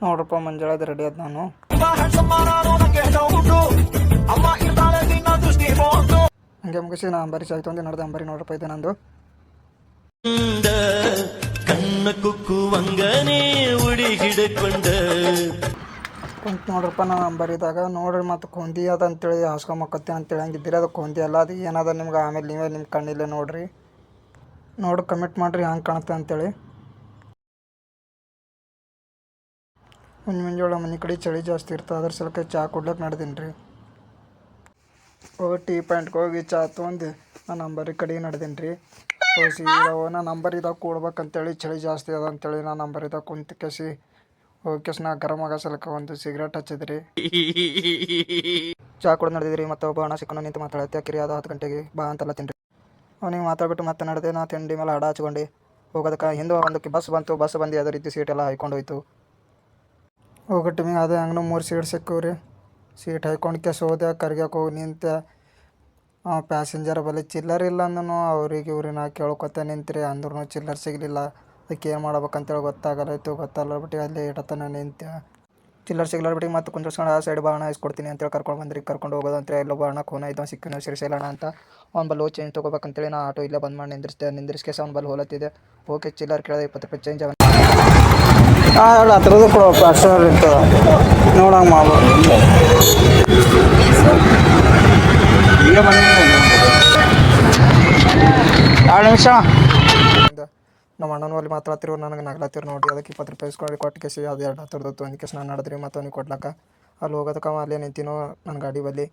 ನೋಡ್ರಪ್ಪ ಮಂಜಾಳದ ರೆಡಿ ಅದ್ ನಾನು ಹಂಗೆ ಮುಗಿಸಿ ನಾ ಅಂಬಾರಿ ಚಾಯ್ ತೊಂದು ನಡೆದ ಅಂಬಾರಿ ನೋಡ್ರಪ್ಪ ಇದೆ ನಂದು ಕಣ್ಣ ಕುಕ್ಕುವಂಗನೇ ಉಡಿ ಹಿಡ್ಕೊಂಡ ಕುಂತು ನೋಡ್ರಪ್ಪ ನಾನು ಅಂಬಾರಿದಾಗ ನೋಡ್ರಿ ಮತ್ತು ಕೊಂದಿ ಅದ ಅಂತೇಳಿ ಹಾಸ್ಕೊಂಬಕತ್ತೆ ಅಂತೇಳಿ ಹಂಗಿದ್ದೀರಿ ಅದು ಕೊಂದಿ ಅಲ್ಲ ಅದು ಏನದ ನಿಮ್ಗೆ ಆಮೇಲೆ ನೀವೇ ನಿಮ್ಮ ಕಣ್ಣಿಲ್ಲೇ ನೋಡ್ರಿ ಕಮೆಂಟ್ ಮಾಡಿರಿ ಹಂಗೆ ಕಾಣುತ್ತೆ ಅಂತೇಳಿ ಮುಂಜಾನೆ ಮನೆ ಕಡೆ ಚಳಿ ಜಾಸ್ತಿ ಇರ್ತದೆ ಅದ್ರ ಸಲಕ್ಕೆ ಚಹಾ ಕೊಡ್ಲಿಕ್ಕೆ ನಡೆದೀನಿ ರೀ ಟೀ ಪಾಯಿಂಟ್ಗೆ ಹೋಗಿ ಚಹಾ ತೊಗೊಂಡು ನಾನು ಅಂಬಾರಿ ಕಡೆಗೆ ನಡೆದೀನಿ ರೀ ಸೀದಾ ನಾನು ಅಂಬಾರಿದಾಗ ಕೂಡ್ಬೇಕಂತೇಳಿ ಚಳಿ ಜಾಸ್ತಿ ಅದ ಅಂತೇಳಿ ನಾನು ಅಂಬಾರಿದಾಗ ಕುಂತು ಕೆಸಿ ಹೋಗಿ ನಾ ಗರಮ್ ಆಗೋ ಸಲಕ್ಕೆ ಒಂದು ಸಿಗರೇಟ್ ಹಚ್ಚಿದ್ರಿ ಚಹಾ ಕೂಡ ನಡೆದಿದ್ರಿ ಮತ್ತು ಒಬ್ಬ ಹಣ ಸಿಕ್ಕೊಂಡು ನಿಂತು ಮಾತಾಡತ್ತೆ ಕಿರಿ ಅದು 10 ಗಂಟೆಗೆ ಬಾ ಅಂತೆಲ್ಲ ತಿನ್ರಿ ಅವನಿಗೆ ಮಾತಾಡ್ಬಿಟ್ಟು ಮತ್ತೆ ನಡೆದೆ ನಾ ತಿಂಡಿ ಮೇಲೆ ಹಡ ಹಚ್ಕೊಂಡು ಹೋಗೋದಕ್ಕೆ ಹಿಂದೆ ಒಂದು ಬಸ್ ಬಂದು ಅದೇ ರೀತಿ ಸೀಟೆಲ್ಲ ಹಾಯ್ಕೊಂಡು ಹೋಯ್ತು ಹೋಗೋ ಟೈಮಿಗೆ ಅದೇ ಹಂಗೆ 3 ಸೀಟ್ ಸಿಕ್ಕವ್ರಿ ಸೀಟ್ ಹಾಯ್ಕೊಂಡು ಕೆಸ ಹೋದೆ ಕರ್ಗ್ಯಾಕೆ ಹೋಗಿ ನಿಂತೆ ಪ್ಯಾಸೆಂಜರ್ ಬಲ್ಲಿ ಚಿಲ್ಲರ್ ಇಲ್ಲ ಅಂದನು ಅವ್ರಿಗೆ ಇವ್ರಿಗೆ ನಾ ಕೇಳ್ಕೊತ ನಿಂತ್ರಿ ಅಂದ್ರೂ ಚಿಲ್ಲರ್ ಸಿಗಲಿಲ್ಲ ಅದಕ್ಕೆ ಏನು ಮಾಡ್ಬೇಕಂತೇಳಿ ಗೊತ್ತಲ್ಲ ಬಿಟ್ಟು ಅಲ್ಲಿ ಇಟ್ಟತನ ನಿಂತೆ ಚಿಲ್ಲರ್ ಸಿಗ್ಲಾರ ಬಿಟ್ಟು ಮತ್ತೆ ಕುಂದ್ರಸ್ಕೊಂಡು ಆ ಸೈಡ್ ಬಾಣ ಇಸ್ಕೊಡ್ತೀನಿ ಅಂತೇಳಿ ಕರ್ಕೊಂಡು ಹೋಗೋದು ಅಂತ ಎಲ್ಲೋ ಬಾಣ ಖೋನ ಇದ್ದವ್ ಸಿಕ್ಕನು ಸಿರಿಸೇಲಣ್ಣ ಅಂತ ಅವ್ನು ಬಲ್ಲಿ ಹೋಗಿ ಚೇಂಜ್ ತೊಗೋಬೇಕಂತೇಳಿ ನಾ ಆಟೋ ಇಲ್ಲೇ ಬಂದ್ ಮಾಡಿ ನಿಂದ್ರಿಸ್ಕೆ ಅವ್ನು ಬಲ್ಲಿ ಹೋಲತ್ತಿದೆ ಓಕೆ ಚಿಲ್ಲರ್ ಕೇಳಿದೆ 20 ರೂಪಾಯಿ ಚೇಂಜ್ ಅವನು ಹೇಳ ಹತ್ರದ್ದು ಕೊಡಪ್ಪ ಅಷ್ಟು ಇರ್ತದೆ ನೋಡಂಗೆ ಮಾಡ್ಬೋದು ನಿಮಿಷ ನಮ್ಮ ಅಣ್ಣನ ಅಲ್ಲಿ ಮಾತಾಡ್ತಿರೋ ನನಗೆ ನಗ್ಲಾತಿರು ನೋಡಿ ಅದಕ್ಕೆ 20 ರೂಪಾಯಿ ಇಸ್ಕೊಂಡು ಕೊಟ್ಟು ಕೇಸಿ ಅದು 2 ಹತ್ರದ್ದು ಒಂದು ಕೇಸ್ ನಾನು ನಡೆದ್ರಿ ಮತ್ತು ಅವ್ನಿಗೆ ಕೊಡ್ಲಕ್ಕ ಅಲ್ಲಿ ಹೋಗೋದಕ್ಕೆ ಅಲ್ಲೇ ನಿಂತಿನೋ ನನ್ನ ಗಾಡಿ ಬಲ್ಲಿ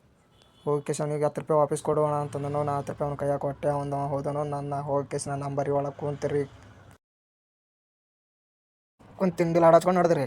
ಹೋಗಿ ಕೇಸ್ ಅವನಿಗೆ 10 ರೂಪಾಯಿ ವಾಪಸ್ ಕೊಡೋಣ ಅಂತಂದನೋ ನಾ 10 ರೂಪಾಯಿ ಅವ್ನ ಕೈಯಾಗ ಕೊಟ್ಟೆ ಅವ್ನು ಹೋದನೋ ನನ್ನ ಹೋಗಿ ಕೇಸ್ ನನ್ನ ನಂಬರಿ ಒಳಗೆ ಕುಂತಿರಿ ಕುಂತು ತಿಂಡಿ ಆಡಾಚ್ಕೊಂಡು ನಡೆದ್ರಿ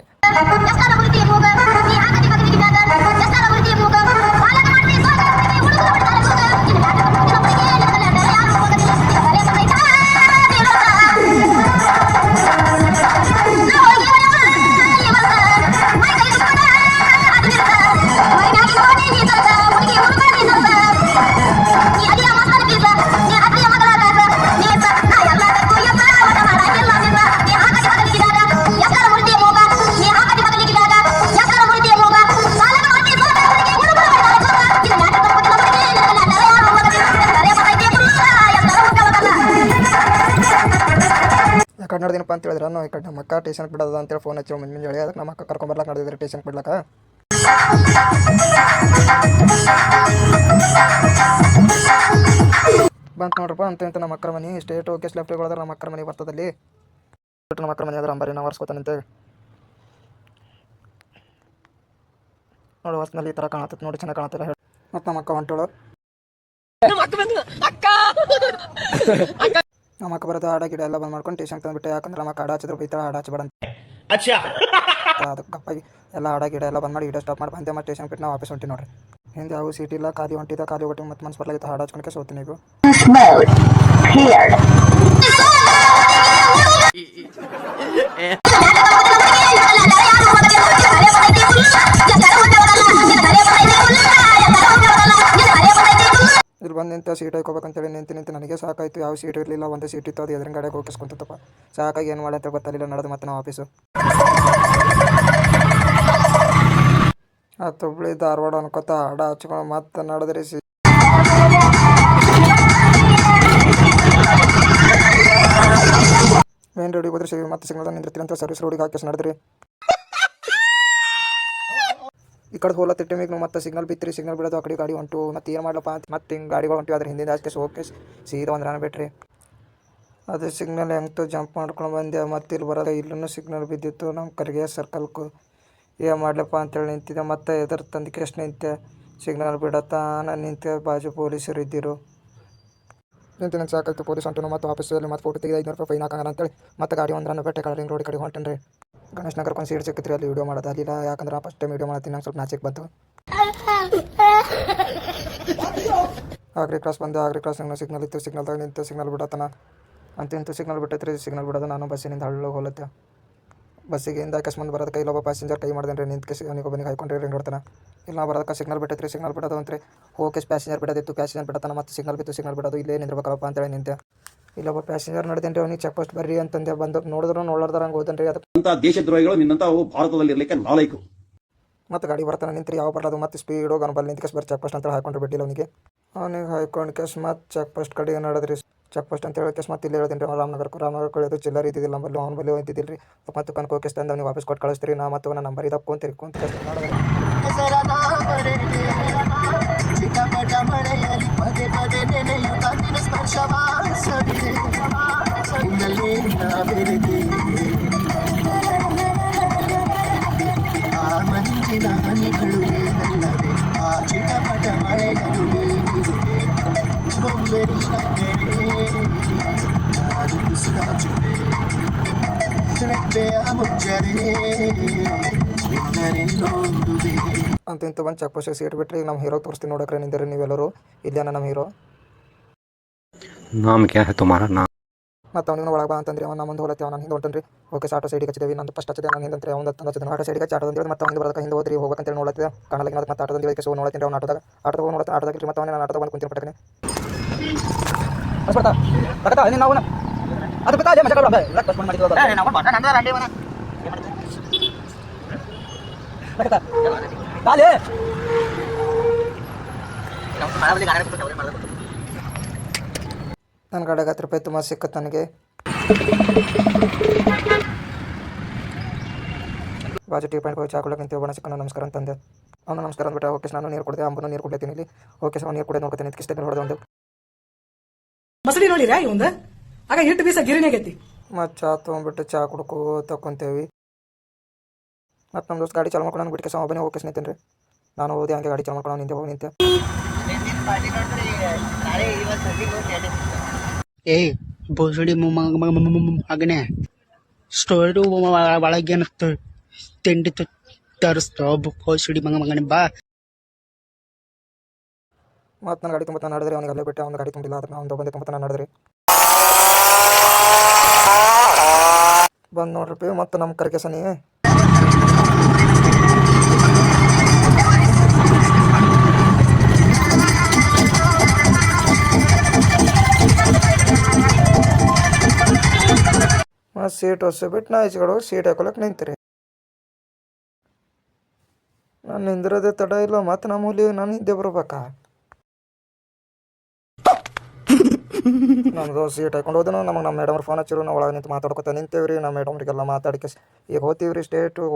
ಕಡೆ ನೋಡಿದನಪ್ಪ ಅಂತ ಹೇಳಿದ್ರೆ ನಾನು ಈ ಕಡೆ ನಮ್ಮ ಅಕ್ಕ ಟೇಷನ್ಗೆ ಬಿಡೋದು ಅಂತೇಳಿ ಫೋನ್ ಹಚ್ಚಿ ಮುಂಜಾನೆ ಅದಕ್ಕೆ ನಮ್ಮ ಅಕ್ಕ ಕರ್ಕೊಂಬರ್ಲಾಕ ನಡೆದಿದ್ರೆ ಟೇಷನ್ಗೆ ಬಿಡ್ಲಕ್ಕ ಬಂತು ನೋಡ್ರಪ್ಪ ಅಂತ ನಮ್ಮ ಅಕ್ಕರ ಮನೆ ಸ್ಟೇಟ್ ಕೇಸ್ ಲೆಫ್ಟ್ ಹೋದ್ರೆ ನಮ್ಮ ಅಕ್ಕರ ಮನೆ ಬರ್ತದಲ್ಲಿ ನಮ್ಮ ಅಕ್ಕರ ಮನೆ ಆದ್ರೆ ಅಂಬಾರಿ ನಾವು ವರ್ಸ್ಕೊತಾನಂತೆ ನೋಡಿ ಹೊಸ್ನಲ್ಲಿ ಈ ಥರ ಕಾಣತ್ತೆ ನೋಡಿ ಚೆನ್ನಾಗಿ ಕಾಣತ್ತಿಲ್ಲ ಹೇಳಿ ಮತ್ತು ನಮ್ಮ ಅಕ್ಕ ಹೊಂಟೋಳು ನಮ್ಮ ಅಕ್ಕ ಬರೋದು ಹಾಡ ಗಿಡ ಎಲ್ಲ ಬಂದ್ ಮಾಡ್ಕೊಂಡು ಟೇಷನ್ ತಂದುಬಿಟ್ಟೆ ಯಾಕಂದ್ರೆ ನಮ್ಮ ಅಕ್ಕ ಹಾಡ ಹಚ್ಚಿದ್ರು ಬೈತಾಳೆ ಹಾಡ ಹಚ್ಚಬೇಡ ಅದಕ್ಕೆ ಕಪ್ಪಾಗಿ ಎಲ್ಲ ಹಾಡ ಗಿಡ ಎಲ್ಲ ಬಂದ್ ಮಾಡಿ ಗಿಡ ಸ್ಟಾಪ್ ಮಾಡಿ ಬಂದೆ ಮತ್ತೆ ಟೇಷನ್ ಬಿಟ್ಟು ನಾವು ವಾಪಸ್ ಹೊಂಟಿ ನೋಡ್ರಿ ಹಿಂದೆ ಯಾವ ಸೀಟ್ ಇಲ್ಲ ಖಾಲಿ ಹೊಂಟಿದ್ದ ಖಾಲಿ ಹೊಟ್ಟಿ ಮತ್ತೆ ಮನ್ಸು ಬರ್ಲಾಗಿತ್ತು ಹಾಡ ಹಚ್ಕೊಂಡ್ಕೆ ಸೋತೀನಿ ನೀವು ಇಲ್ಲಿ ಬಂದು ನಿಂತ ಸೀಟ್ ಹಾಕೋಬೇಕಂತೇಳಿ ನಿಂತು ನನಗೆ ಸಾಕಾಯಿತು ಯಾವ ಸೀಟ್ ಇರಲಿಲ್ಲ ಒಂದು ಸೀಟ್ ಇತ್ತು ಅದು ಎದುರು ಗಾಡಿಗೆ ಹೋಗಿಸ್ಕೊಂತಪ್ಪ ಸಾಕಾಗಿ ಏನು ಮಾಡಿ ಅಂತ ಗೊತ್ತಾಗಲಿಲ್ಲ ನಡೆದು ಮತ್ತೆ ನಾವು ಆಫೀಸು ಹುಬ್ಳಿ ಧಾರವಾಡ ಅನ್ಕೋತ ಹಾಡ ಹಚ್ಕೊಂಡು ಮತ್ತೆ ನಡೆದ್ರಿ ಮೇನ್ ರೋಡಿಗೆ ಹೋದ್ರೆ ಮತ್ತೆ ಸಿಗ್ನಲ್ ನಿಂದಿರ್ತೀರಿ ಅಂತ ಸರ್ವಿಸ್ ರೋಡಿಗೆ ಹಾಕಿ ನಡೆದ್ರಿ ಈ ಕಡೆ ಹೋಲತ್ತೆ ಟೈಮಿಗೆ ನಾವು ಮತ್ತೆ ಸಿಗ್ನಲ್ ಬಿತ್ತರಿ ಸಿಗ್ನಲ್ ಬಿಡೋದು ಆ ಕಡೆ ಗಾಡಿ ಹೊಂಟು ಮತ್ತೆ ಏನು ಮಾಡ್ಲಪ್ಪ ಅಂತ ಮತ್ತೆ ಹಿಂಗೆ ಗಾಡಿಗಳು ಹೊಂಟಿವಿ ಅದ್ರ ಹಿಂದಿನ ಆಚೆ ಹೋಗಿ ಸೀದಾ ಒಂದು ರಾನ ಬಿಟ್ರಿ ಅದು ಸಿಗ್ನಲ್ ಹೆಂಗ್ತು ಜಂಪ್ ಮಾಡ್ಕೊಂಡು ಬಂದೆ ಮತ್ತೆ ಇಲ್ಲಿ ಬರೋದು ಇಲ್ಲೂ ಸಿಗ್ನಲ್ ಬಿದ್ದಿತ್ತು ನಮ್ಮ ಕರಿಗೆ ಸರ್ಕಲ್ಕು ಏನು ಮಾಡ್ಲಪ್ಪ ಅಂತೇಳಿ ನಿಂತಿದ್ದೆ ಮತ್ತೆ ಎದುರು ತಂದು ಎಷ್ಟು ನಿಂತೆ ಸಿಗ್ನಲ್ ಬಿಡತ್ತಾ ನಾನು ನಿಂತೆ ಬಾಜು ಪೊಲೀಸರು ಇದ್ದಿರು ನಿಂತು ಸಾಕಾಯ್ತು ಪೊಲೀಸ್ ಹೊಂಟು ಮತ್ತು ಆಫೀಸಲ್ಲಿ ಮತ್ತೆ ಫೋಟೋ ತೆಗೆದು 500 ರೂಪಾಯಿ ಫೈನ್ ಹಾಕಂಗ ಅಂತೇಳಿ ಮತ್ತೆ ಗಾಡಿ ಒಂದು ರಾನ ಬಿಟ್ಟೆ ಕಲರಿಂಗ್ ರೋಡ್ ಕಡೆ ಹೊಂಟೇನ್ರಿ ಗಣೇಶ್ ನಗರಕ್ಕೆ ಸೀಟ್ ಸಿಕ್ಕಿತ್ರಿ ಅಲ್ಲಿ ವೀಡಿಯೋ ಮಾಡೋದು ಅಲ್ಲಿಲ್ಲ ಯಾಕಂದ್ರೆ ಫಸ್ಟ್ ಟೈಮ್ ವೀಡಿಯೋ ಮಾಡ್ತೀನಿ ನಂಗೆ ಸ್ವಲ್ಪ ನಾಚಿಕೆ ಬಂತು ಆಗ್ರಿ ಕ್ರಾಸ್ ಬಂದೆ ಆಗ್ರಿ ಕ್ರಾಸ್ ಸಿಗ್ನಲ್ ಇತ್ತು ಸಿಗ್ನಲ್ದಾಗ ನಿಂತು ಸಿಗ್ನಲ್ ಬಿಡತ್ತನ ಅಂತ ಸಿಗ್ನಲ್ ಬಿಟ್ಟೈತ್ರಿ ಸಿಗ್ನಲ್ ಬಿಡೋದು ನಾನು ಬಸ್ಸಿನಿಂದ ಹಳ್ಳಿಗೆ ಹೋಲತ್ತೆ ಬಸ್ಸಿಗೆ ಇಂದ ಅಕಸ್ಮಾತ್ ಬರೋದಕ್ಕೆ ಇಲ್ಲೊಬ್ಬ ಪ್ಯಾಸೆಂಜರ್ ಕೈ ಮಾಡ್ದೇನೆ ನಿಂತು ಅವನಿಗೊಬ್ಬನಿಗೆ ಹಾಕೊಂಡ್ರಿ ರಿಂಗ್ ಹೊಡ್ತಾನೆ ಇಲ್ಲ ಬರೋದಕ್ಕೆ ಸಿಗ್ನಲ್ ಬಿಟ್ಟೈತ್ರಿ ಸಿಗ್ನಲ್ ಬಿಡೋದು ಅಂತ್ರಿ ಹೋಗಿ ಪ್ಯಾಸೆಂಜರ್ ಬಿಡೋದಿತ್ತು ಪ್ಯಾಸೆಂಜರ್ ಬಿಡತಾನ ಮತ್ತೆ ಸಿಗ್ನಲ್ ಬಿತ್ತು ಸಿಗ್ನಲ್ ಬಿಡೋದು ಇಲ್ಲೇ ನಿಂದಿರ್ಬೇಕಲ್ಲಪ್ಪ ಅಂತೇಳಿ ನಿಂತೆ ಇಲ್ಲೊಬ್ಬ ಪ್ಯಾಸೆಂಜರ್ ನಡೆದೇನ್ರಿ ಅವ್ನಿಗೆ ಚೆಕ್ ಪೋಸ್ಟ್ ಬರ್ರಿ ಅಂತಂದೆ ಬಂದು ನೋಡಿದ್ರು ನೋಡ್ಲಾರ್ದಂಗೆ ಹೋದನ್ರಿ ಅದಕ್ಕೆ ಅಂತ ದೇಶದ್ರೋಹಿಗಳು ನಿನ್ನಂತ ಭಾರತದಲ್ಲಿ ಇರ್ಲಿಕ್ಕೆ ನಾಲೈಕು. ಮತ್ತು ಗಾಡಿ ಬರ್ತಾನೆ ನಿಂತ್ರಿ ಯಾವ ಬರೋದು ಮತ್ತು ಸ್ಪೀಡ್ ಹೋಗಿ ಬಲ್ಲಿ ನಿಂತ್ಕೇಸ್ ಬರ್ರಿ ಚೆಕ್ ಪೋಸ್ಟ್ ಅಂತ ಹಾಕೊಂಡ್ರೆ ಬಿಟ್ಟಿಲ್ಲ ಅವನಿಗೆ ಹಾಕೊಂಡು ಕೇಸ್ ಮತ್ತು ಚೆಕ್ ಪೋಸ್ಟ್ ಕಡೆಗೆ ನಡೆದ್ರಿ ಚೆಕ್ ಪೋಸ್ಟ್ ಅಂತ ಹೇಳಿ ಕೇಸ್ ಮತ್ತೆ ಇಲ್ಲಿ ಹೇಳ್ತೀನಿ ರೀ ರಾಮನಗರ ಕಳೆಯೋದು ಚಿಲ್ಲರ್ ಇದ್ದಿದ್ದಿಲ್ಲ ನಮ್ಮಲ್ಲಿ ಅವ್ನ ಬಲ್ಲಿ ಹೋಗ್ತಿದ್ದಿಲ್ಲ ರೀ ಮತ್ತು ಕನ್ಕೋ ಕೇಸ್ ತಂದು ಅವ್ನಿಗೆ ವಾಪಸ್ ಕೊಟ್ಟು ಕಳಿಸ್ತೀರಿ ನಾ ಮತ್ತು ನನ್ನ ನಂಬರ್ ಇದಾವೆ ಕುಂತ ಕೇಸ್ ಮಾಡಿದ್ರೆ ಮಂಜಿನ ಹನಿಗಳು ಏನಲ್ಲವೇ ಆ ಚಿಟಪಟ ಮಳೆಗಳು ಬೊಂಬೆರಿ ಅಂತ ಇಂತ ಬಂದು ಚೆಕ್ ಪೋಸ್ಟಿಗೆ ಸೀಟ್ ಬಿಟ್ರಿ ನಮ್ಮ ಹೀರೋ ತೋರಿಸ್ತೀನಿ ನೋಡಕ್ರೆ ನಿಂದಿರಿ ನೀವೆಲ್ಲರೂ ಇಲ್ಲೇನ ನಮ್ಮ ಹೀರೋ नाम क्या है तुम्हारा नाम? ಮತ್ತು ಅವ್ನಿಗೆ ಒಳಗೆ ಬಾ ಅಂತಂದ್ರೆ ಅವ್ನು ಮುಂದೆ ಹೋಲತ್ತೆ ಅವ್ನು ಹಿಂದೆ ಹೊಂಟನ್ರಿ ಓಕೆ ಆಟೋ ಸೈಡಿಗೆ ಹಚ್ಚಿದೇವಿ ನಂದು ಫಸ್ಟ್ ಹಚ್ಚಿದೆ ನಾನು ಹಿಂದೆ ಅವ್ನು ತಂದು ಆಟೋ ಸೈಡಿಗೆ ಆಟೋ ಅಂತೇಳಿ ಮತ್ತೆ ಅವ್ನಿಗೆ ಬರೋದಕ್ಕೆ ಹಿಂದೆ ಹೋದ್ರಿ ಹೋಗ್ಬೇಕಂತೇಳಿ ನೋಡತ್ತೆ ಕಾಣಲಿಕ್ಕೆ ಅದಕ್ಕೆ ಮತ್ತೆ ಆಟೋದಲ್ಲಿ ಕೇಸ್ ನೋಡ್ತೀನಿ ಅವ್ನು ಆಟೋದಾಗ ನೋಡುತ್ತೆ ಆಟೋದಾಗ ಮತ್ತೆ ಅವನೇ ನಾನು ಆಟೋದಾಗ ಬಂದು ಕುಂತೀನಿ ಪಟ್ಟನೆ ಬರ್ತಾ ಬರ್ತಾ ನಾವು ಅದು ಬಿತ್ತಾ ಅಲ್ಲೇ ಮಜಾ ನನ್ನ ಕಡೆಗೆ 10 ರೂಪಾಯಿ ತುಂಬ ಸಿಕ್ಕತ್ತು ನನಗೆ ಬಾಜು ಟೀ ಪಾಯಿಂಟ್ ಹೋಗಿ ಚಾಕೊಳಕ್ಕೆ ಹೋಗೋಣ ಸಿಕ್ಕ ನಮಸ್ಕಾರ ಅಂತಂದೆ ಅವನು ನಮಸ್ಕಾರ ಅಂದ್ಬಿಟ್ಟು ಓಕೆ ನಾನು ನೀರು ಕೊಡ್ದೆ ಅಂಬನು ನೀರು ಕೊಡ್ತೀನಿ ಇಲ್ಲಿ ಓಕೆ ಅವ್ನು ನೀರು ಕೊಡೋದು ನೋಡ್ತೀನಿ ಇಷ್ಟ ಹೊಡೆದ ಒಂದು ಮಸಡಿ ನೋಡಿರಾ ಇವಂದ ಆಗ ಹಿಟ್ಟು ಬೀಸ ಗಿರಿನಿ ಆಗೈತಿ ಮತ್ತು ಚಾ ತೊಗೊಂಡ್ಬಿಟ್ಟು ಚಾ ಕುಡ್ಕೋ ತಕೊಂತೇವಿ ಮತ್ತು ನಮ್ಮ ದೋಸ್ತ ಗಾಡಿ ಚಾಲು ಮಾಡ್ಕೊಂಡು ನಾನು ಬಿಟ್ಟು ಒಬ್ಬನೇ ಹೋಗಿ ನಿಂತೇನೆ ರೀ ನಾನು ಹೋದೆ ಹಂಗೆ ಗಾಡಿ ಚಾಲು ಮಾಡ್ಕೊಂಡು ನಿಂತೆ ಹೋಗಿ ನಿಂತೆ ಏ ಬೋಸಡಿ ಮಗನೇ ಸ್ಟೋರಿ ಒಳಗೇನ ತಿಂಡಿ ತರಿಸ್ತಾವ ಬೋಸಡಿ ಮಗನೇ ಬಾ ಮತ್ತು ನಾನು ಗಾಡಿ ತುಂಬ ನಡೆದ್ರಿ ಅವ್ನಿಗೆ ಅಲ್ಲೇ ಬಿಟ್ಟು ಅವ್ನು ಗಾಡಿ ತುಂಬಿಲ್ಲ ಅದಕ್ಕೆ ಅವ್ನು ಬಂದೆ ತುಂಬ ನಡೆದ್ರಿ ಬಂದು ನೋಡ್ರಿ ಮತ್ತು ನಮ್ಮ ಕರ್ಕೆಸನಿ ಮತ್ತು ಸೀಟ್ ಹೊಸ ಬಿಟ್ಟು ನಾ ಈಚೆಗಡೆ ಹೋಗಿ ಸೀಟ್ ಹಾಕೊಳಕ್ಕೆ ನಿಂತೀರಿ ನಾನು ನಿಂದಿರೋದೇ ತಡ ಇಲ್ಲ ಮತ್ತು ನಮ್ಮಲ್ಲಿ ನಾನು ಹಿಂದೆ ಬರ್ಬೇಕಾ ನಮ್ಮದು ಸೀಟ್ ಹಾಕೊಂಡು ಹೋದನು ನಮಗೆ ನಮ್ಮ ಮೇಡಮ್ ಫೋನ್ ಹಚ್ಚಿರು ನಾವು ಒಳಗೆ ನಿಂತು ಮಾತಾಡ್ಕೊತ ನಿಂತೇವ್ರಿ ನಮ್ಮ ಮೇಡಮ್ರಿಗೆಲ್ಲ ಮಾತಾಡಿಕೆ ಈಗ ಹೋಗ್ತೀವ್ರಿ ಸ್ಟೇಟು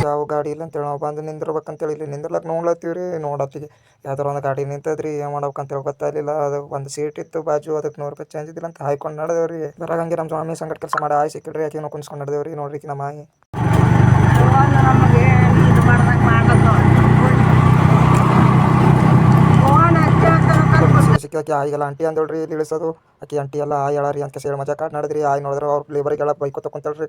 ಯಾವ ಗಾಡಿ ಇಲ್ಲ ಅಂತೇಳಿ ನಾವು ಬಂದು ನಿಂದಿರ್ಬೇಕಂತೇಳಿ ಇಲ್ಲಿ ನಿಂದಿರ್ಲಕ್ಕೆ ನೋಡ್ಲತ್ತೀವಿ ರೀ ನೋಡತ್ತಿಗೆ ಯಾವ್ದಾರ ಒಂದು ಗಾಡಿ ನಿಂತದ್ರಿ ಏನು ಮಾಡ್ಬೇಕಂತೇಳಿ ಗೊತ್ತಾಗಲಿಲ್ಲ ಅದು ಒಂದು ಸೀಟ್ ಇತ್ತು ಬಾಜು ಅದಕ್ಕೆ 100 ರೂಪಾಯಿ ಚೇಂಜ್ ಇದ್ದಿಲ್ಲ ಅಂತ ಹಾಯ್ಕೊಂಡು ನಡೆದೇವ್ರಿ ಬರಾಗಂಗೆ ನಮ್ಮ ಸ್ವಾಮಿ ಸಂಗಡ ಕೆಲಸ ಮಾಡಿ ಆಯ್ ಸಿಕ್ಕಿಲ್ರಿ ಯಾಕೆ ಕುಣಿಸ್ಕೊಂಡು ನಡೆದೇವ್ರಿ ನೋಡ್ರಿ ನಮ್ಮ ಆಯಿ ಸಿಕ್ಕಿ ಆಯಿಗೆಲ್ಲ ಆಂಟಿ ಅಂದೇಳ್ರಿ ಇಲ್ಲಿ ಇಳಿಸೋದು ಆಕಿ ಆಂಟಿ ಎಲ್ಲ ಆಯ್ ಹೇಳಾರಿ ಅಂತ ಸೇರಿ ಮಜಾ ಕಾಟ್ ನಡೆದ್ರಿ ಆಯ್ ನೋಡಿದ್ರೆ ಅವ್ರ ಲೇಬರಿಗೆಲ್ಲ ಬೈಕೋ ತಕೊಂತೇಳ್ರಿ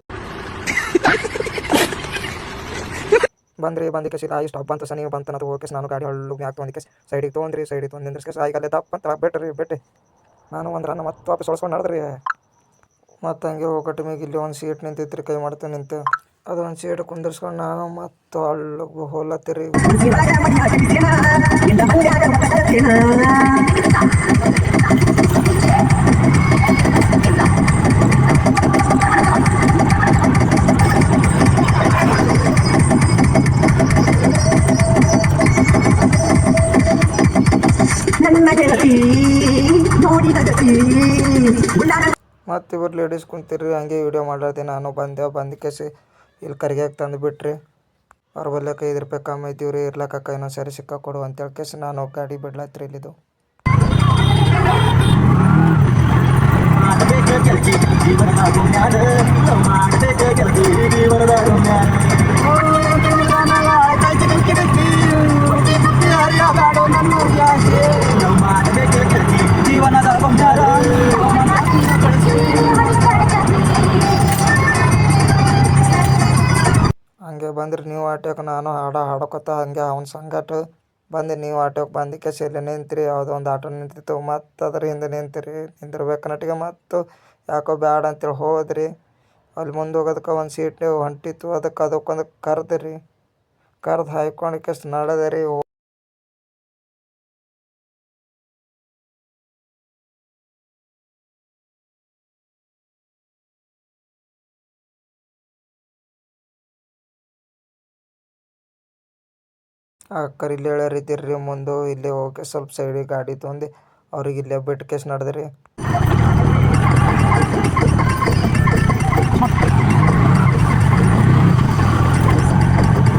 ಬಂದ್ರಿ ಬಂದಿಕ್ಕೆ ಆಯ್ ಸ್ಟಾಪ್ ಬಂತು ಸನಿ ಬಂತು ಅದು ಓಕೆ ನಾನು ಗಾಡಿ ಹಳ್ಳು ಯಾಕೆ ಬಂದಿಕ್ಕೆ ಸೈಡಿಗೆ ತೊಗೊಂಡ್ರಿ ಸೈಡಿಗೆ ತೊಗೊಂಡು ನಿಂದ್ರಿಸ್ಕೆ ಆಯ್ಗಲ್ಲೇ ದಪ್ಪ ಅಂತ ಬೆಟ್ರಿ ನಾನು ಒಂದು ರನ್ನ ಮತ್ತೆ ವಾಪಸ್ ಹೊಳ್ಸ್ಕೊಂಡು ನಡೆದ್ರಿ ಮತ್ತು ಹಂಗೆ ಹೋಗೋ ಟೈಮಿಗೆ ಇಲ್ಲಿ ಒಂದು ಸೀಟ್ ನಿಂತಿತ್ತು ಕೈ ಮಾಡ್ತಾ ನಿಂತು ಅದೊಂದು ಸೀಟ್ ಕುಂದಿರ್ಸ್ಕೊಂಡು ನಾನು ಮತ್ತು ಹಳ್ಳಿಗೆ ಹೋಲತ್ತೀರಿ ಮತ್ತು ಇವ್ರು ಲೇಡೀಸ್ ಕುಂತಿರ್ರಿ ಹಂಗೆ ವೀಡಿಯೋ ಮಾಡಿರ್ತೀನಿ ನಾನು ಬಂದು ಕೇಸಿ ಇಲ್ಲಿ ಕರಿಗ್ಯಾಕೆ ತಂದು ಬಿಟ್ರಿ ಅವ್ರ ಬಲ್ಯಕ್ಕೆ 5 ರೂಪಾಯಿ ಕಮ್ಮಿ ಐತಿವ್ರಿ ಇರ್ಲಕ್ಕ ಇನ್ನೊಂದು ಸರಿ ಸಿಕ್ಕ ಕೊಡು ಅಂತೇಳಿ ಕೇಸಿ ನಾನು ಗಾಡಿ ಬಿಡ್ಲತ್ರಿ ಇಲ್ಲಿದು ಬಂದ್ರಿ ನೀವು ಆಟೋಕ್ಕೆ, ನಾನು ಹಾಡಕೋತ ಹಂಗೆ ಅವ್ನ ಸಂಗಟ ಬಂದು ನೀವು ಆಟೋಕ್ಕೆ ಬಂದು ಕೇಸ್ ಇಲ್ಲಿ ನಿಂತ್ರಿ. ಯಾವುದೋ ಒಂದು ಆಟೋ ನಿಂತಿತ್ತು, ಮತ್ತು ಅದ್ರ ಹಿಂದೆ ನಿಂತಿರಿ. ನಿಂದಿರ್ಬೇಕನ್ನಟಿಗೆ ಮತ್ತು ಯಾಕೋ ಬ್ಯಾಡ ಅಂತೇಳಿ ಹೋದ್ರಿ. ಅಲ್ಲಿ ಮುಂದೆ ಹೋಗೋದಕ್ಕೆ ಒಂದು ಸೀಟ್ ಹೊಂಟಿತ್ತು, ಅದಕ್ಕೊಂದು ಕರೆದ್ರಿ. ಕರ್ದು ಹಾಯ್ಕೊಂಡು ಕೇಸ್ ನಡೆದ್ರಿ. ಅಕ್ಕರ್ ಇಲ್ಲೇ ಹೇಳ್ಯಾರಿದ್ದೀರಿ ಮುಂದೆ ಇಲ್ಲೇ ಹೋಗಿ ಸ್ವಲ್ಪ ಸೈಡಿಗೆ ಗಾಡಿ ತೊಂದು ಅವ್ರಿಗೆ ಇಲ್ಲೇ ಬಿಟ್ಟು ಕೇಸ್ ನಡೆದ್ರಿ.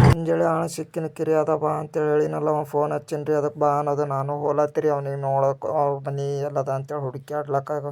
ಮುಂಜಾನೆ ಹಣ ಸಿಕ್ಕಿನ ಕಿರಿ ಅದ ಬಾ ಅಂತೇಳಿ ಹೇಳಿನಲ್ಲ, ಅವ್ನು ಫೋನ್ ಹಚ್ಚಿನ್ರಿ. ಅದಕ್ಕೆ ಬಾ ಅನ್ನೋದು ನಾನು ಹೋಲತ್ತೀರಿ ಅವ್ನಿಗೆ ನೋಡೋಕೆ ಅವ್ರ ಮನೆ ಎಲ್ಲದ ಅಂತೇಳಿ ಹುಡುಕ್ಯಾಡ್ಲಕ್ಕಾಗ.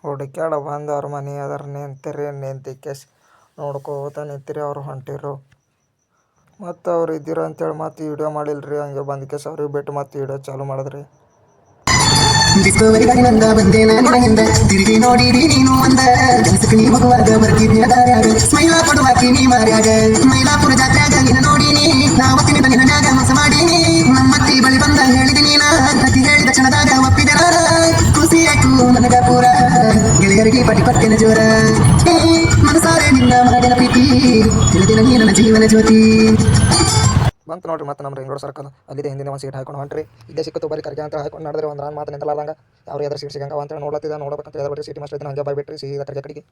ಹುಡುಕ್ಯಾಡ ಬಂದು ಅವ್ರ ಮನೆ ಅದರ ನಿಂತಿರಿ. ನಿಂತು ಕೇಸ್ ನೋಡ್ಕೋತ ನಿಂತಿರಿ. ಅವ್ರು ಹೊಂಟಿರು ಮತ್ತು ಅವ್ರು ಇದ್ದಿರು ಅಂತೇಳಿ ಮತ್ತೆ ವೀಡಿಯೋ ಮಾಡಿಲ್ರಿ. ಹಂಗೆ ಬಂದು ಕೇಸ್ ಅವ್ರಿಗೆ ಬಿಟ್ಟು ಮತ್ತೆ ವೀಡಿಯೋ ಚಾಲು ಮಾಡಿದ್ರಿ. ಡಿಸ್ಕವರಿ ಗಾಡಿನಂದ ಬಂದೆ ನಾನಿನ ಹಿಂದ ತಿರುಗಿ ನೋಡಿರಿ ನೀನು ಅಂದ ಕೆಲಸಕ್ಕೆ ನೀ ಮಗುವಾಗ ಬರ್ತಿದ್ಯ ದಾರ್ಯಾಗ ಸ್ಮೈಲ ಕೊಡುವಾಕಿ ನೀ ಮಾರ್ಯಾಗ ಮೈಲಾಪುರ ಜಾತ್ರ್ಯಾಗ ನಿನ್ನ ನೋಡೀನಿ ನಾವತ್ತಿನ ನಿನ್ನ ನ್ಯಾಗ ಮೋಸ ಮಾಡೀನಿ ನಮ್ಮತ್ತಿ ಬಳಿ ಬಂದ ಹೇಳಿದಿ ನೀನ ಅತಿ ಹೇಳಿದ ಕ್ಷಣದಾಗ ಒಪ್ಪಿದೆ ನಾನ ಖುಷಿ ಆಯ್ತು ನನಗ ಪೂರ ಗೆಳೆಯರಿಗೆ ಪಟಿ ಪಟ್ಟಿನ ಜೋರ ಮನಸಾರೆ ನಿನ್ನ ಮಾಡಿನ ಪ್ರೀತಿ ತಿಳಿದಿನ ನೀ ನನ್ನ ಜೀವನ ಜ್ಯೋತಿ. ಬಂತು ನೋಡ್ರಿ ಮತ್ತೆ ನಮ್ಮ ರಿಂಗ್ ರೋಡ್ ಸರ್ಕಲ್ ಅಲ್ಲಿದೆ. ಹಿಂದಿನ ಒಂದು ಸೀಟ್ ಹಾಕೊಂಡು ಹೊಂಟ್ರಿ. ಇಲ್ಲೇ ಸಿಕ್ಕಿತು ಬರೀ ಕರ್ಗೆ ಅಂತ ಹಾಕೊಂಡು ನಡೆದ್ರೆ ಒಂದು ನಾನು ಮಾತು ನಿಂತಲಾರಂಗ ಅವ್ರು ಎದ್ರ ಸೀಟ್ ಸಿಗಂಗ ಅಂತೇಳಿ ನೋಡ್ಬೇಕಂತ ಹೇಳಿದ್ರೆ ಸೀಟ್ ಮಸ್ತ್ ಹಂಗೆ ಬಾಯ್ಬಿಟ್ರಿ ಸೀದಾ ಕರ್ಗೆ ಕಡೆಗೆ.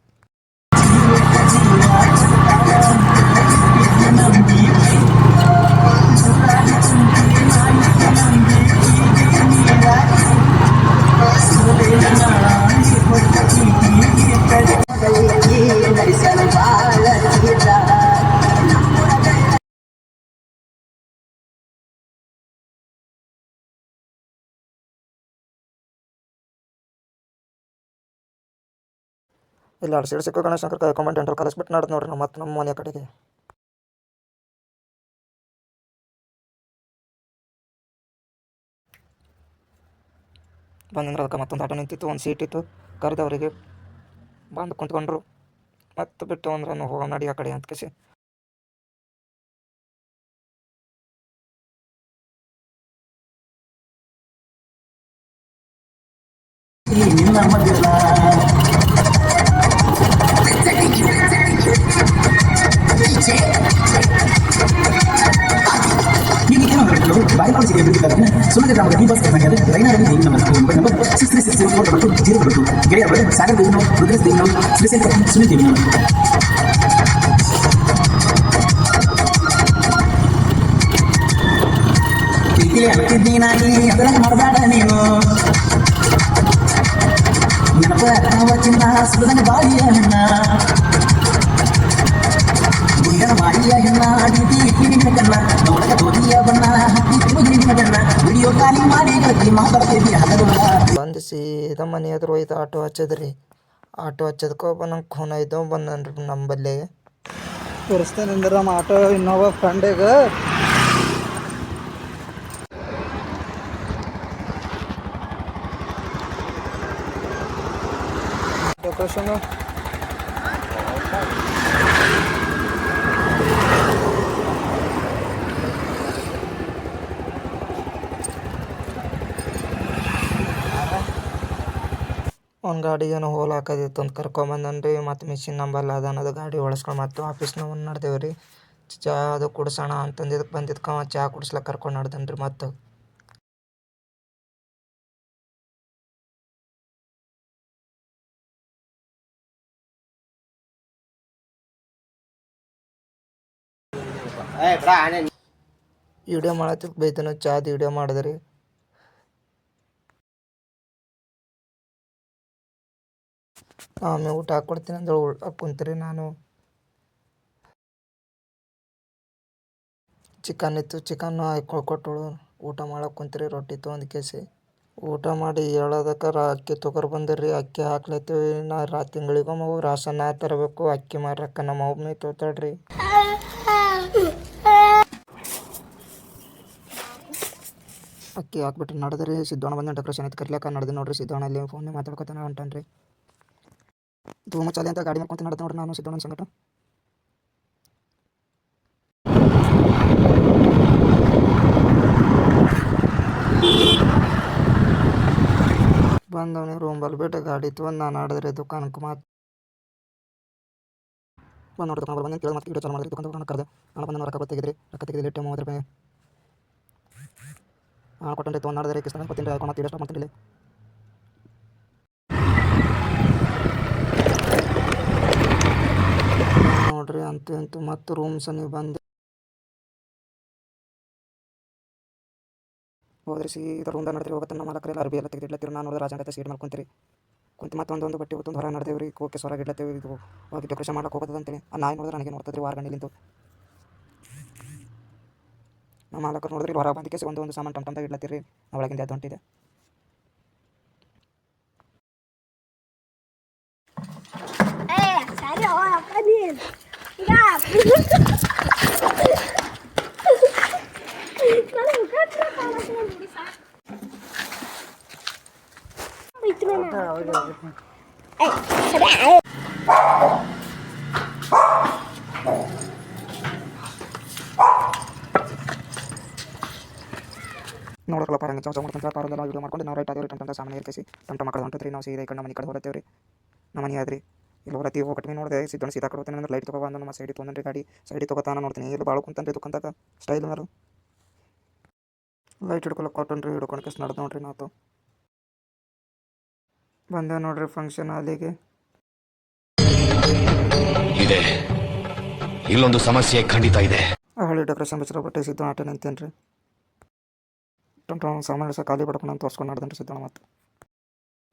ಇಲ್ಲ 2 ಸೀಟ್ ಸಿಕ್ಕು ಗಣೇಶಂಕರ್ ಕೈಕೊಂಬಂಡು ಎಂಟ್ರಲ್ಲಿ ಕಲಿಸ್ಬಿಟ್ಟು ನಡೆದು ನೋಡ್ರಿ ನಾವು ಮತ್ತೆ ನಮ್ಮ ಮನೆ ಕಡೆಗೆ. ಬಂದಂದ್ರೆ ಅದಕ್ಕೆ ಮತ್ತೊಂದು ಆಟೋ ನಿಂತಿತ್ತು, ಒಂದು ಸೀಟ್ ಇತ್ತು. ಕರೆದವರಿಗೆ ಬಂದು ಕುಂತ್ಕೊಂಡ್ರು. ಮತ್ತೆ ಬಿಟ್ಟು ಅಂದ್ರೆ ಹೋಗೋ ನಡಿ ಆ ಕಡೆ ಅಂತ ಕೇಸಿ ನಿನ್ನ ಮಗಳ ಬಾಯಿ ಕೊಡಿಸಿಗೆ ಬಿಟ್ಟಿದ್ದಾರೆ ಸುಮ್ಮನೆ ಗ್ರಾಮದ ಬಿ ಬಸ್ ಕರ್ನಾಟಕದ ರೈನಾರಲ್ಲಿ ನಮ್ಮ ಮೊಬೈಲ್ ನಂಬರ್ 636042 ಗೆಳೆಯರ ಬಳಿ ಸಾಗರ ದೇವಿನೋ ರುದ್ರೇಶ್ ದೇವಿನೋ ಶ್ರೀಶೈಲ್ ಸುನಿಲ್ ದೇವಿನೋ. ಪ್ರೀತಿಲೆ ಅಂತಿದ್ದೀನಾಗಿ ಅದರ ಮಾಡಬೇಡ ನೀನು ನೆನಪ ನಾವು ಚಿನ್ನ ಸುಡದನ ಬಾಳಿಯ ಹೆಣ್ಣ ಗುಂಡನ ಬಾಳಿಯ ಹೆಣ್ಣ ಅಡಿತಿ ನಿನ್ನ ಕಣ್ಣ ನೋಡಕ ಗೋಧಿಯ ಬಣ್ಣ ಹತ್ತಿ ನಿನ್ನ ಕಣ್ಣ ವಿಡಿಯೋ ಕಾಲಿಂಗ್ ಮಾಡಿ ಗಟ್ಟಿ ಮಾತಾಡ್ತೀವಿ ಹಗಲುಗಳ. ಬಂದು ಸೀದಾ ಮನೆ ಎದುರು ಹೋಯ್ತು ಆಟೋ ಹಚ್ಚದ್ರಿ. ಆಟೋ ಹಚ್ಚೋದಕ್ಕೆ ಒಬ್ಬ ನಂಗೆ ಖೂನ್ ಆಯ್ತು ಬಂದನ್ರಿ ನಂಬಲ್ಲಿ. ತೋರಿಸ್ತೇನೆ ಅಂದ್ರೆ ನಮ್ಮ ಆಟೋ ಇನ್ನೊಬ್ಬ ಫ್ರೆಂಡಿಗೆ ಡೆಕೋರೇಷನು ಒಂದು ಗಾಡಿ ಏನೋ ಹೋಲ್ ಹಾಕೋದಿತ್ತು ಅಂತ ಕರ್ಕೊಂಬಂದನ್ರಿ. ಮತ್ತು ಮಿಷಿನ್ ನಂಬಲ್ಲ ಅದ ಅನ್ನೋದು ಗಾಡಿ ಒಳಸ್ಕೊಂಡು ಮತ್ತು ಆಫೀಸ್ನಾಗ ಒಂದು ನಡೆದೇವೆ ರೀ. ಚಾ ಅದು ಕುಡ್ಸೋಣ ಅಂತಂದಿದ್ದಕ್ಕೆ ಬಂದಿದ್ದಕ್ಕೆ ಚಾ ಕುಡ್ಸ್ಲಕ್ಕೆ ಕರ್ಕೊಂಡು ನಡ್ದನ್ರಿ. ಮತ್ತು ವಿಡಿಯೋ ಮಾಡತ್ತಿದ್ದು ಬೈತನ ಚಾದ ವಿಡಿಯೋ ಮಾಡಿದ್ರಿ. ಆಮೇಲೆ ಊಟ ಹಾಕ್ಕೊಡ್ತೀನಿ ಅಂದ್ರೆ ಕುಂತ್ರಿ ನಾನು. ಚಿಕನ್ ಇತ್ತು, ಚಿಕನ್ನು ಕೊಟ್ಟಳು. ಊಟ ಮಾಡಕ್ಕೆ ಕುಂತ್ರಿ, ರೊಟ್ಟಿ ತೊಗೊಂಡು ಕೇಸಿ ಊಟ ಮಾಡಿ ಹೇಳೋದಕ್ಕಾರ ಅಕ್ಕಿ ತೊಗೊರ್ ಬಂದಿರಿ. ಅಕ್ಕಿ ಹಾಕ್ಲತ್ತೀವಿ. ನಾ ತಿಂಗಳಿಗೊಮ್ಮೆ ಹೋಗಿ ರಾಸನ್ನ ತರಬೇಕು. ಅಕ್ಕಿ ಮಾರಕ್ಕ ನಮ್ಮ ಒಬ್ಬನೇ ತೋತಾಳ್ರಿ. ಅಕ್ಕಿ ಹಾಕ್ಬಿಟ್ಟು ನಡೆದ್ರಿ. ಸಿದ್ದೋಣ ಬಂದು ಡೆಕೋರೇಷನ್ ಐತೆ ಕರ್ಲಿಕ್ಕೆ ನಡೆದು ನೋಡ್ರಿ. ಸಿದ್ದೋಣ ಅಲ್ಲಿ ಫೋನ್ ಮಾತಾಡ್ಕೊತಾನೆ ಹೊಂಟಾನ್ರಿ. ಧೂಮ ಚಾಲಿ ಅಂತ ಗಾಡಿ ಮಾಡ್ಕೊಂತ ನಡೆದು ನೋಡ್ರಿ ನಾನು ಸಿದ್ದೋಣ ಸಂಗಟ. ಬಂದವನಿ ರೂಮ್ ಬಲ್ಲಿ ಬಿಟ್ಟು ಗಾಡಿ ತೊಗೊಂಡು ನಾನು ಆಡಿದ್ರಿ ದುಕಾನಕ್ಕೆ ಬಂದು ನೋಡಿ ದುಕಾನ ಬಂದು ಕೇಳಿ ಮತ್ತೆ ವಿಡಿಯೋ ಚಾಲು ಮಾಡಿದ್ರಿ. ದುಕಾನ ಕರೆದೆ ನಾನು ಬಂದು ರೊಕ್ಕ ತೆಗೆದ್ರಿ. ರೊಕ್ಕ ತೆಗೆದಿಲ್ಲ 30 ರೂಪಾಯಿ ಕೊಟ್ಟಂತೆ ತೊಗೊಂಡು ಆಡಿದ್ರಿ. ಕಿಸ್ತಾನ ಕೊಟ್ಟಿನಿ ಹಾಕೊಂಡು ಮತ್ತೆ ವಿಡಿಯೋ ಸ್ಟಾರ್ಟ್ ಮಾಡ್ತೀನಿ. ನೋಡ್ರಿ ಅಂತೂ ಮತ್ತು ರೂಮ್ ಸನಿ ಬಂದು ಹೋದ್ರಿ. ಸೀದಾ ರೂಮ್ದಾಗ ನಡೆದ್ರಿ. ಹೋಗುತ್ತೆ ನಮ್ಮ ಮಲಕರೆಲ್ಲ ಅರ್ಬಿ ಎಲ್ಲ ತೆಗೆದಿಡ್ಲತ್ತೀರಿ. ನಾನು ನೋಡಿದ್ರೆ ರಾಜಂಗತೆ ಸೀಟ್ ಮೇಲೆ ಕುಂತೀರಿ. ಕುಂತು ಮತ್ತೆ ಬಟ್ಟೆ ಹೊತ್ತು ಹೊರ ನಡೆದೇವ್ರಿ. ಕೋಕೆ ಹೊರಗೆ ಇಡ್ಲತ್ತೇವೆ. ಇದು ಹೋಗಿ ಡೆಕೋರೇಷನ್ ಮಾಡಕ್ಕೆ ಹೋಗೋದು ಅಂತೇಳಿ ನಾಯಿ ನೋಡಿದ್ರೆ ನನಗೆ ನೋಡ್ತದ್ರಿ ವಾರಗಂಡಿಲಿಂತು. ನಮ್ಮ ಮಾಲಕರು ನೋಡಿದ್ರಿ ಹೊರ ಬಂದಿಕ್ಕೆ ಒಂದು ಸಾಮಾನು ಟಮ್ದಾಗ ಇಡ್ಲತ್ತೀರಿ. ಒಳಗಿಂದ ಅದು ಹೊಂಟಿದೆ. ನೋಡೋಕ್ಕಲ್ಲ ಪಾರಂಗ ಚೌಚ ಮಾಡ್ಕೊಂತ ಪಾರದೆಲ್ಲ ವಿಡಿಯೋ ಮಾಡ್ಕೊಂಡು ನಾವು ರೈಟ್ ಆದೇವ್ರಿ. ಟಮ್ ಸಾಮಾನು ಇರ್ಕೇಸಿ ಟಮ್ ಕಡೆ ಹೊಂಟಿದ್ರಿ. ನಾವು ಸೀದಾ ಈ ಕಡೆ ನಮ್ಮ ಮನೆ ಕಡೆ ಹೊರತೇವ್ರಿ. ನಮ್ಮ ಮನೆ ಆದ್ರಿ. ಇಲ್ಲಿ ಹೊರತಿ ಹೋಗಟ್ಟಿ ನೋಡಿದೆ. ಸಿದ್ದೋಣ ಸೀದಾ ಕಡೆ ಹೋಗ್ತಾನೆ. ಲೈಟ್ ತೊಗೊಬಂದು ನಮ್ಮ ಸೈಡಿಗೆ ತೊಗೊಂಡ್ರಿ. ಗಾಡಿ ಸೈಡಿಗೆ ತೊಗೋತಾನ ನೋಡ್ತೀನಿ. ಇಲ್ಲಿ ಭಾಳ ಕುಂತಾನ್ರಿ ದುಕಾನ್ದಾಗ ಸ್ಟೈಲ್ ಮೇಲೆ ಲೈಟ್ ಹಿಡ್ಕೊಳಕ್ಕೆ ಕೊಟ್ಟನ್ರಿ. ಹಿಡ್ಕೊಂಡು ನಡೆದು ನೋಡ್ರಿ. ನಾವು ಬಂದೆ ನೋಡ್ರಿ ಫಂಕ್ಷನ್ ಅಲ್ಲಿಗೆ. ಇದೆ ಇಲ್ಲೊಂದು ಸಮಸ್ಯೆ ಖಂಡಿತ ಇದೆ. ಹಳ್ಳಿ ಡೆಕೋರೇಷನ್ ಬಚ್ಚರ ಬಟ್ಟೆ ಸಿದ್ದೋಣ ಆಟ ನಿಂತೇನ್ರಿ. ಸಾಮಾನು ಸಹ ಖಾಲಿ ಪಡ್ಕೊಂಡು ಅಂತ ತೋರ್ಸ್ಕೊಂಡು ನಡೆದನ್ರಿ ಸಿದ್ದೋಣ.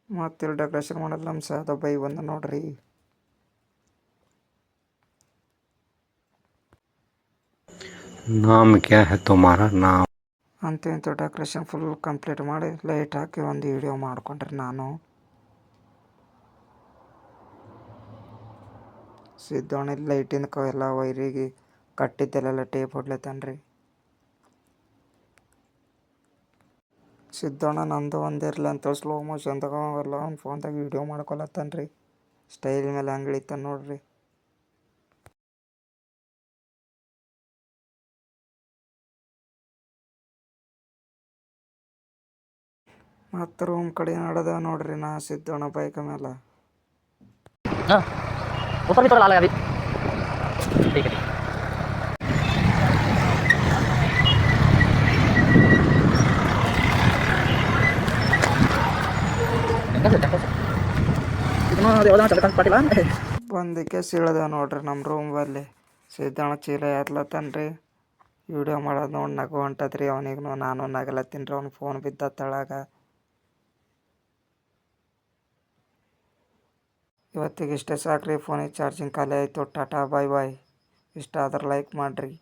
ಮತ್ತೆ ಇಲ್ಲಿ ಡೆಕೋರೇಷನ್ ಮಾಡಲ್ಲ ನಮ್ಮ ಸಾದ ಬೈ ಬಂದು ನೋಡ್ರಿ. ನಾಮ್ ಕ್ಯಾ ಹೈ ತುಮಾರಾ ನಾಮ್. ಇಂಥ ಡೆಕೋರೇಷನ್ ಫುಲ್ ಕಂಪ್ಲೀಟ್ ಮಾಡಿ ಲೈಟ್ ಹಾಕಿ ಒಂದು ವಿಡಿಯೋ ಮಾಡ್ಕೊಂಡ್ರಿ. ನಾನು ಸಿದ್ದೋಣ ಲೈಟಿಂದ ಎಲ್ಲ ವೈರಿಗೆ ಕಟ್ಟಿದ್ದೆಲ್ಲ ಟೇಪ್ ಹೊಡ್ಲತ್ತನ್ರಿ. ಸಿದ್ದೋಣ ನಂದು ಒಂದಿರಲಿ ಅಂತ ಸ್ಲೋ ಮೋಷನ್ದಾಗ ಎಲ್ಲ ಅವ್ನ ಫೋನ್ದಾಗ ವಿಡಿಯೋ ಮಾಡ್ಕೊಳತ್ತನ್ರಿ. ಸ್ಟೈಲ್ ಮೇಲೆ ಹಂಗೆ ಇಳಿತಾನೆ ನೋಡ್ರಿ. ಮತ್ತು ರೂಮ್ ಕಡೆ ನಡೆದ ನೋಡ್ರಿ. ನಾ ಸಿದ್ದೋಣ ಬೈಕ್ ಮೇಲೆ ऊपर भी थोड़ा लाल है अभी। ठीक है ಬಂದಕ್ಕೆ ಸೀಳ್ದ ನೋಡ್ರಿ ನಮ್ಮ ರೂಮ್ ಬಲ್ಲಿ. ಸಿದ್ದೋಣ ಚೀಲ ಎತ್ಲತ್ತನ್ರಿ. ವಿಡಿಯೋ ಮಾಡೋದು ನೋಡಿ ನಗು ಹೊಂಟದ್ರಿ ಅವನಿಗೂ. ನಾನು ನಗಲತ್ತೀನಿ ರೀ. ಅವ್ನ ಫೋನ್ ಬಿದ್ದ ತಳಗ. ಇವತ್ತಿಗೆ ಇಷ್ಟೇ ಸಾಕ್ರಿ. ಫೋನಿಗೆ ಚಾರ್ಜಿಂಗ್ ಖಾಲಿ ಆಯಿತು. ಟಾಟಾ ಬಾಯ್ ಬಾಯ್. ಇಷ್ಟ ಆದ್ರೆ ಲೈಕ್ ಮಾಡಿರಿ.